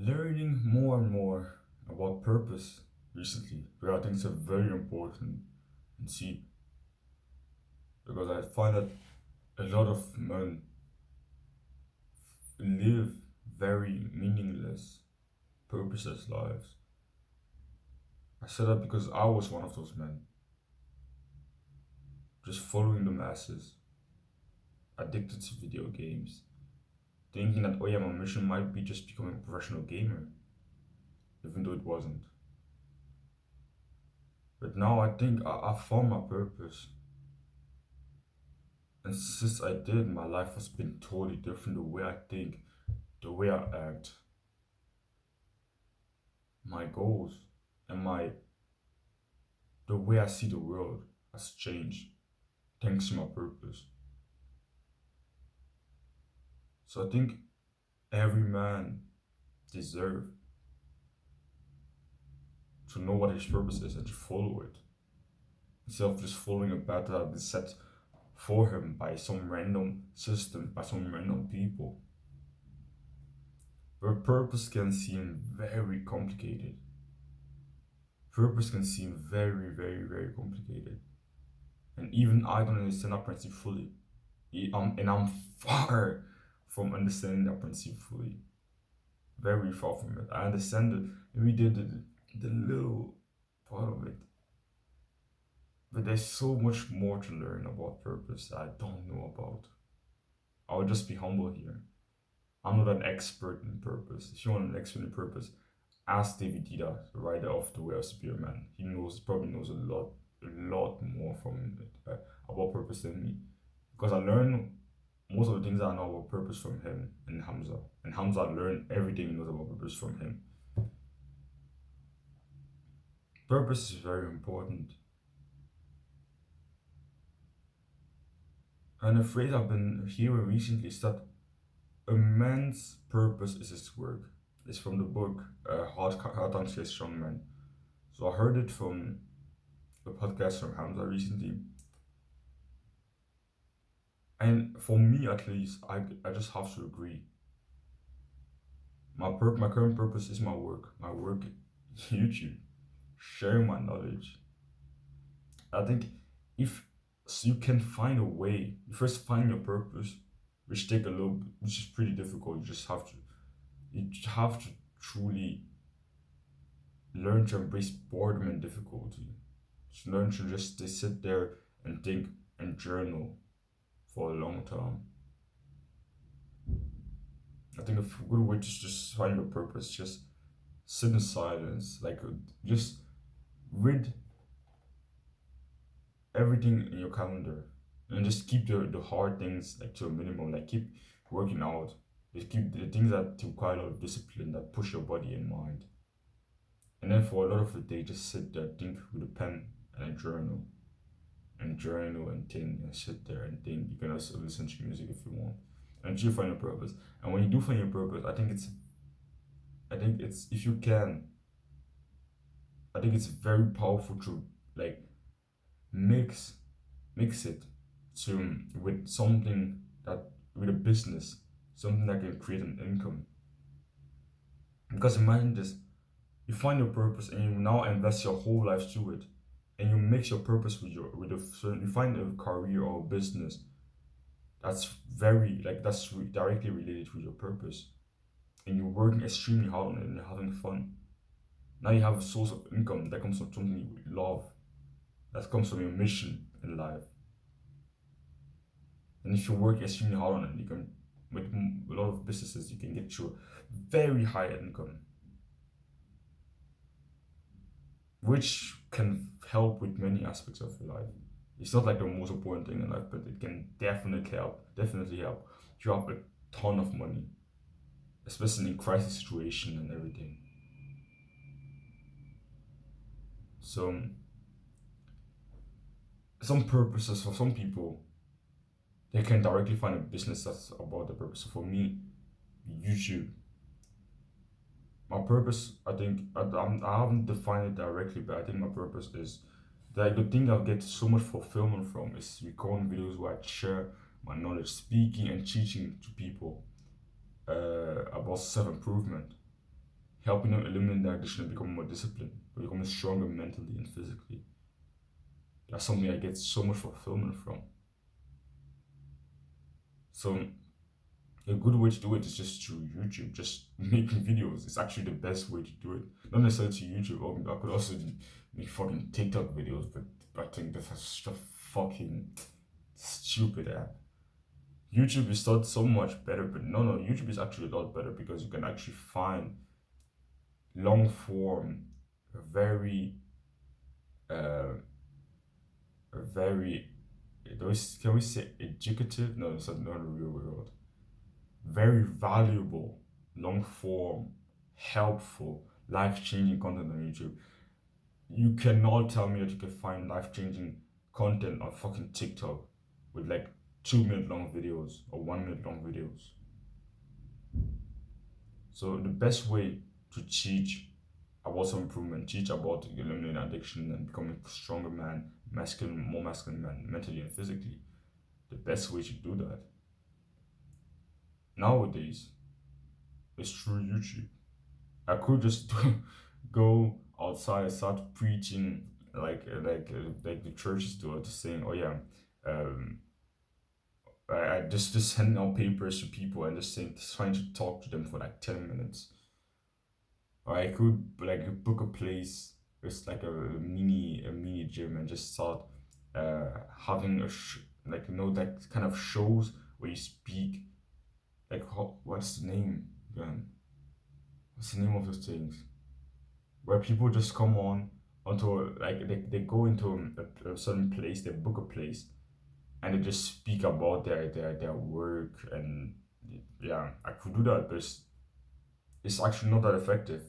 learning more and more about purpose recently, but I think it's a very important and see because I find that a lot of men live very meaningless, purposeless lives. I said that because I was one of those men, just following the masses, addicted to video games, thinking that oh yeah, my mission might be just becoming a professional gamer, even though it wasn't. But now I think I found my purpose. And since I did, my life has been totally different. The way I think, the way I act, my goals, and the way I see the world has changed thanks to my purpose. So I think every man deserves to know what his purpose is and to follow it. Instead of just following a path that has been set for him by some random system, by some random people. Where purpose can seem very complicated. Purpose can seem very, very, very complicated. And even I don't understand that principle fully. And I'm far from understanding that principle fully. Very far from it. I understand it. We did the little part of it. But there's so much more to learn about purpose that I don't know about. I'll just be humble here. I'm not an expert in purpose. If you want an expert in purpose, ask David Dida, the writer of The Way of Spearman. Probably knows a lot more from about purpose than me. Because I learned most of the things I know about purpose from him and Hamza. And Hamza learned everything he knows about purpose from him. Purpose is very important. And a phrase I've been hearing recently is that a man's purpose is his work. It's from the book Hard Times Chase Strong Men. So I heard it from a podcast from Hamza recently. And for me at least, I just have to agree. My current purpose is my work. My work, YouTube, sharing my knowledge. I think if so you can find a way, you first find your purpose, which is pretty difficult. You have to truly learn to embrace boredom and difficulty. Just learn to just sit there and think and journal for a long time. I think a good way to just find your purpose, just sit in silence, like just read everything in your calendar and just keep the hard things like to a minimum, like keep working out. Just keep the things that require a lot of discipline that push your body and mind. And then for a lot of the day, just sit there, think with a pen and a journal. And journal and think and sit there and think. You can also listen to music if you want. And you find your purpose. And when you do find your purpose, I think it's if you can, I think it's very powerful to like mix it to with something that with a business, something that can create an income. Because imagine this, you find your purpose and you now invest your whole life to it, and you mix your purpose with a certain, you find a career or a business that's directly related with your purpose, and you're working extremely hard on it and you're having fun. Now you have a source of income that comes from something you love, that comes from your mission in life. And if you work extremely hard on it, you can, with a lot of businesses, you can get to a very high income, which can help with many aspects of your life. It's not like the most important thing in life, but it can definitely help. You have a ton of money, especially in crisis situation and everything. So some purposes for some people, they can directly find a business that's about the purpose. So for me, YouTube. My purpose, I think, I haven't defined it directly, but I think my purpose is that the thing I get so much fulfillment from is recording videos where I share my knowledge, speaking and teaching to people about self improvement. helping them eliminate their addiction and become more disciplined, becoming stronger mentally and physically. That's something I get so much fulfillment from. So a good way to do it is just through YouTube, just making videos. It's actually the best way to do it. Not necessarily to YouTube. I could also make fucking TikTok videos, but I think that's such a fucking stupid app. YouTube is not so much better, but no, YouTube is actually a lot better because you can actually find long form, very, uh, very, can we say educative? No, it's not a real word. Very valuable, long form, helpful, life changing content on YouTube. You cannot tell me that you can find life changing content on fucking TikTok with like 2 minute long videos or 1 minute long videos. So the best way to teach about some improvement, teach about eliminating addiction and becoming a stronger man, more masculine man, mentally and physically. The best way to do that nowadays is through YouTube. I could just go outside and start preaching like the churches do, just saying, oh yeah, um, I just sending out papers to people and just saying, trying to talk to them for like 10 minutes. Or I could like book a place, it's like a mini gym and just start having like that kind of shows where you speak like what's the name again? What's the name of those things? Where people just come on onto like they go into a certain place, they book a place, and they just speak about their work and yeah, I could do that, but it's actually not that effective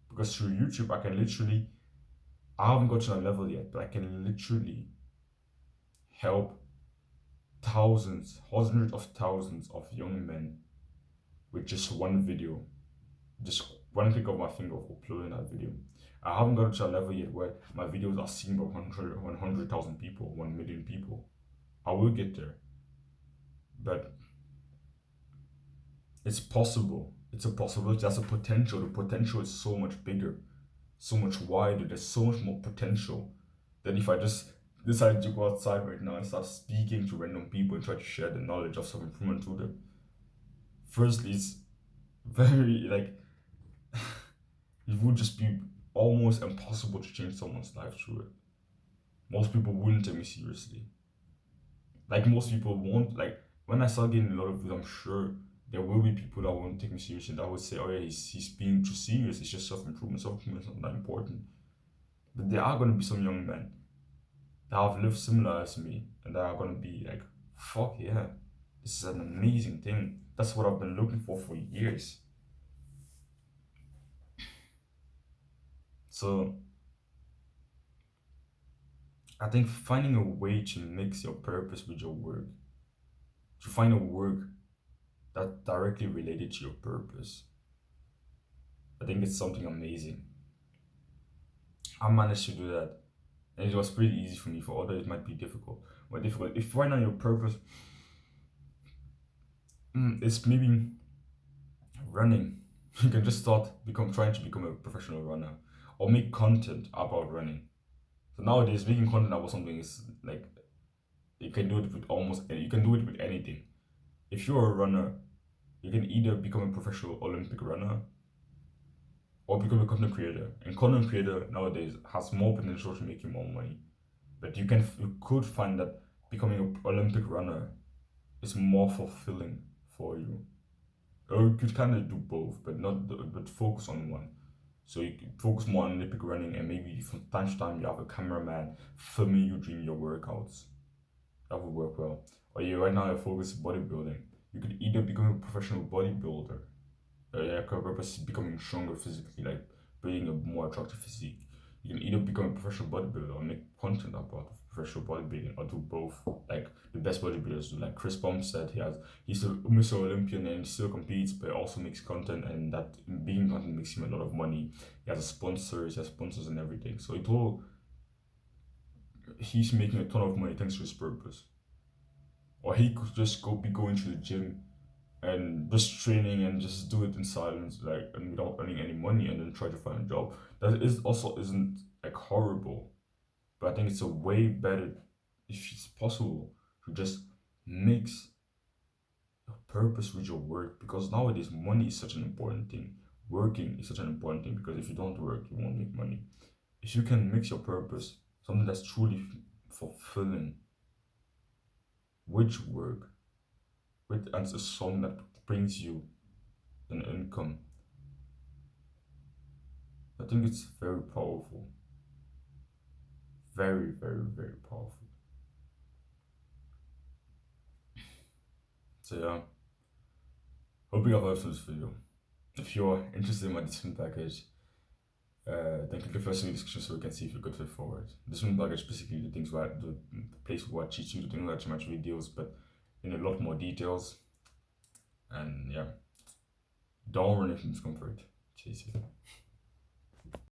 because through YouTube I haven't got to that level yet, but I can literally help thousands, hundreds of thousands of young men with just one video, just one click of my finger of uploading that video. I haven't got to a level yet where my videos are seen by 100,000 people, 1 million people. I will get there, but it's possible. It's a possibility. That's a potential. The potential is so much bigger, so much wider. There's so much more potential than if I just decide to go outside right now and start speaking to random people and try to share the knowledge of self improvement to them. Firstly, it's very like it would just be almost impossible to change someone's life through it. Most people wouldn't take me seriously. Like most people won't. Like when I start getting a lot of views, I'm sure there will be people that won't take me seriously. That would say, "Oh yeah, he's being too serious. It's just self improvement. Self improvement is not that important." But there are gonna be some young men that have lived similar as me, and that are gonna be like, "Fuck yeah, this is an amazing thing. That's what I've been looking for years." So I think finding a way to mix your purpose with your work, to find a work that directly related to your purpose, I think it's something amazing. I managed to do that, and it was pretty easy for me. For others, it might be difficult. But difficult. If right now your purpose is maybe running, you can just start trying to become a professional runner, or make content about running. So nowadays, making content about something is like you can do it with you can do it with anything. If you're a runner, you can either become a professional Olympic runner or become a content creator. And content creator nowadays has more potential to make you more money. But you could find that becoming an Olympic runner is more fulfilling for you. Or you could kind of do both, but focus on one. So you could focus more on Olympic running, and maybe from time to time you have a cameraman filming you during your workouts. That would work well. Or you right now your focus is bodybuilding. You could either become a professional bodybuilder, like a purpose is becoming stronger physically, like building a more attractive physique. You can either become a professional bodybuilder or make content about professional bodybuilding, or do both. Like the best bodybuilders do. Like Chris Bump said, he's a Mr. Olympian and he still competes, but also makes content, and that being content makes him a lot of money. He has sponsors and everything. So he's making a ton of money thanks to his purpose. Or he could just be going to the gym and just training and just do it in silence, like, and without earning any money, and then try to find a job. That is also isn't like horrible, but I think it's a way better if it's possible to just mix your purpose with your work, because nowadays money is such an important thing. Working is such an important thing because if you don't work, you won't make money. If you can mix your purpose, something that's truly fulfilling, with work, with and a song that brings you an income, I think it's very powerful. Very, very, very powerful. So yeah, hoping I've helped in this video. If you're interested in my discipline package, then click the first link in the description so we can see if you're good fit forward. Discipline package basically the things where the place where I teach you the things that you match videos, but in a lot more details. And yeah, don't run into discomfort.